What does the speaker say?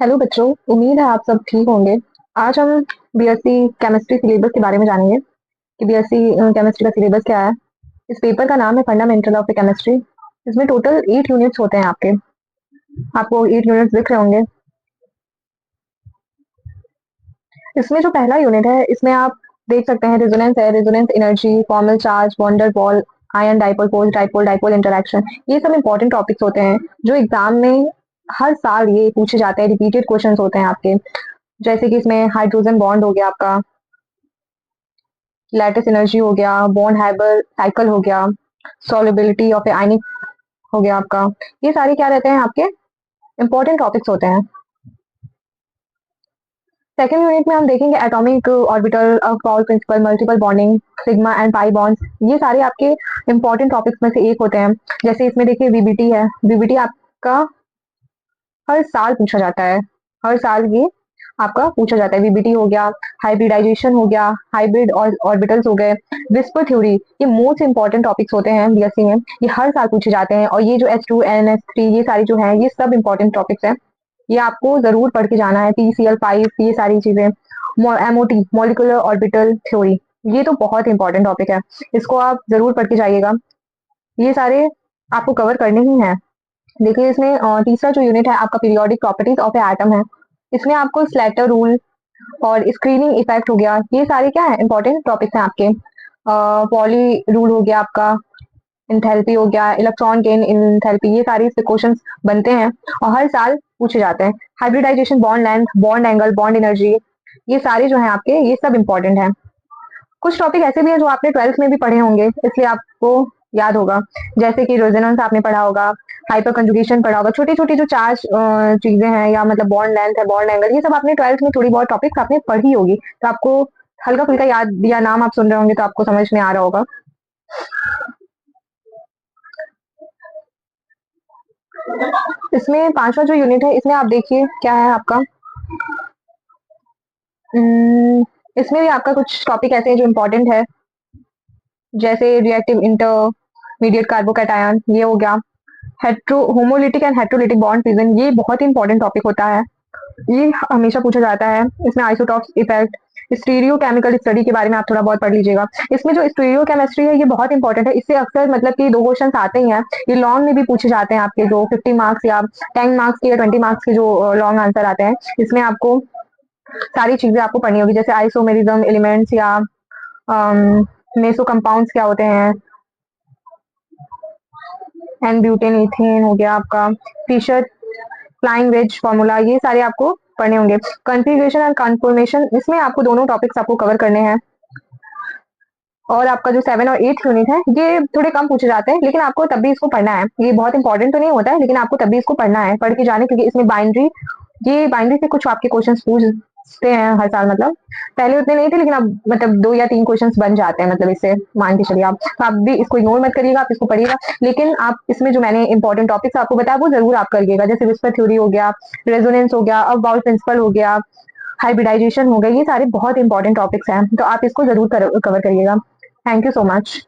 Hello बच्चों, उम्मीद है आप सब ठीक होंगे। आज हम बीएससी केमिस्ट्री सिलेबस के बारे में जानेंगे कि बीएससी केमिस्ट्री का सिलेबस क्या है। इस पेपर का नाम है फंडामेंटल ऑफ द केमिस्ट्री। इसमें टोटल 8 यूनिट्स होते हैं आपके। आपको 8 यूनिट्स दिख रहे होंगे। इसमें जो पहला यूनिट है, इसमें आप देख सकते हैं रेजोनेंस है, resonance energy, formal charge, wonder ball, ion dipole force, dipole dipole interaction. ये सब इंपॉर्टेंट टॉपिक्स होते हैं जो एग्जाम में हर साल ये पूछे जाते हैं। रिपीटेड क्वेश्चंस होते हैं आपके। जैसे कि इसमें हाइड्रोजन बॉन्ड हो गया आपका, लैटिस एनर्जी हो गया, बॉन्ड हाइबर साइकिल हो गया, सॉल्युबिलिटी ऑफ आयनिक हो गया आपका। ये सारे क्या रहते हैं आपके इंपॉर्टेंट टॉपिक्स होते हैं। सेकेंड यूनिट में हम देखेंगे atomic orbital, Pauli principle, multiple bonding, sigma and pi bonds. ये सारे आपके इंपॉर्टेंट टॉपिक्स में से एक होते हैं। जैसे इसमें देखिए वीबीटी है। वीबीटी आपका हर साल पूछा जाता है। हर साल ये आपका पूछा जाता है। वीबीटी हो गया, हाइब्रिडाइजेशन हो गया, हाइब्रिड ऑर्बिटल्स हो गए, विस्पर थ्योरी। ये मोस्ट इंपॉर्टेंट टॉपिक्स होते हैं बीएससी में। ये हर साल पूछे जाते हैं। और ये जो H2 NS3 ये सारी जो है, ये सब इंपॉर्टेंट टॉपिक्स हैं। ये आपको जरूर पढ़ के जाना है। PCl5 ये सारी चीजें, MOT मॉलिकुलर ऑर्बिटल थ्योरी, ये तो बहुत इंपॉर्टेंट टॉपिक है। इसको आप जरूर पढ़ के जाइएगा। ये सारे आपको कवर करने ही हैं। देखिए इसमें तीसरा जो यूनिट है आपका periodic properties of A atom है। इसमें आपको स्लैटर रूल और स्क्रीनिंग इफेक्ट हो गया, ये सारे क्या है इंपॉर्टेंट टॉपिक्स हैं आपके। पॉली रूल हो गया आपका, इंथैल्पी हो गया, इलेक्ट्रॉन गेन इंथैल्पी, ये सारे इससे क्वेश्चंस बनते हैं और हर साल पूछे जाते हैं। Hybridisation, bond length, bond angle, bond energy, ये सारे जो है आपके, ये सब इंपॉर्टेंट है। कुछ टॉपिक ऐसे भी है जो आपने 12th में भी पढ़े होंगे, इसलिए आपको याद होगा। जैसे कि रेजोनेंस आपने पढ़ा होगा, हाइपर कंजुगेशन पढ़ा होगा। छोटी छोटी जो चार चीजें हैं, या मतलब बॉन्ड लेंथ है, बॉन्ड एंगल, ये सब आपने 12th में थोड़ी बहुत टॉपिक्स आपने पढ़ी होगी। तो आपको हल्का फुल्का याद, या नाम आप सुन रहे होंगे तो आपको समझ में आ रहा होगा। इसमें पांचवा जो यूनिट है, इसमें आप देखिए क्या है आपका। इसमें भी आपका कुछ टॉपिक ऐसे हैं जो इम्पोर्टेंट है। जैसे रिएक्टिव इंटरमीडिएट कार्बोकैटायन, ये हो गया। Hetero homolytic and heterolytic bond fusion, ये बहुत इंपॉर्टेंट टॉपिक होता है। ये हमेशा पूछा जाता है। इसमें isotopes effect, stereo chemical study के बारे में आप थोड़ा बहुत पढ़ लीजिएगा। इसमें जो स्टीरियो केमिस्ट्री है, ये बहुत इंपॉर्टेंट है। इससे अक्सर मतलब कि दो क्वेश्चन आते ही हैं। ये लॉन्ग में भी पूछे जाते हैं आपके, जो 50 मार्क्स या 10 मार्क्स के या 20 मार्क्स के जो लॉन्ग आंसर आते हैं। इसमें आपको सारी चीजें आपको पढ़नी होगी, जैसे आइसोमेरिज्म एलिमेंट्स, या मेसो कंपाउंड्स क्या होते हैं, एन ब्यूटेन इथेन हो गया आपका, फिशर फ्लाइंग वेज फॉर्मूला, ये सारे आपको पढ़ने होंगे। कॉन्फ़िगरेशन एंड कन्फर्मेशन, इसमें आपको दोनों टॉपिक्स आपको कवर करने हैं। और आपका जो 7 और 8 यूनिट है, ये थोड़े कम पूछे जाते हैं, लेकिन आपको तब भी इसको पढ़ना है। ये बहुत इंपॉर्टेंट तो नहीं होता है, लेकिन आपको तब भी इसको पढ़ना है, पढ़ के जाने, क्योंकि इसमें बाइंड्री, ये बाइंड्री से कुछ आपके क्वेश्चन पूछते हैं हर साल। मतलब पहले उतने नहीं थे, लेकिन अब मतलब 2 या 3 क्वेश्चन बन जाते हैं, मतलब इससे मान के चलिए आप। तो आप भी इसको इग्नोर मत करिएगा, आप इसको पढ़िएगा। लेकिन आप इसमें जो मैंने इंपॉर्टेंट टॉपिक्स आपको बताया, वो जरूर आप करिएगा। जैसे विस्पर थ्योरी हो गया, रेजोनेंस हो गया, अब बाउल प्रिंसिपल हो गया, हाइब्रिडाइजेशन हो गया, ये सारे बहुत इंपॉर्टेंट टॉपिक्स हैं। तो आप इसको जरूर कवर करिएगा। Thank you so much.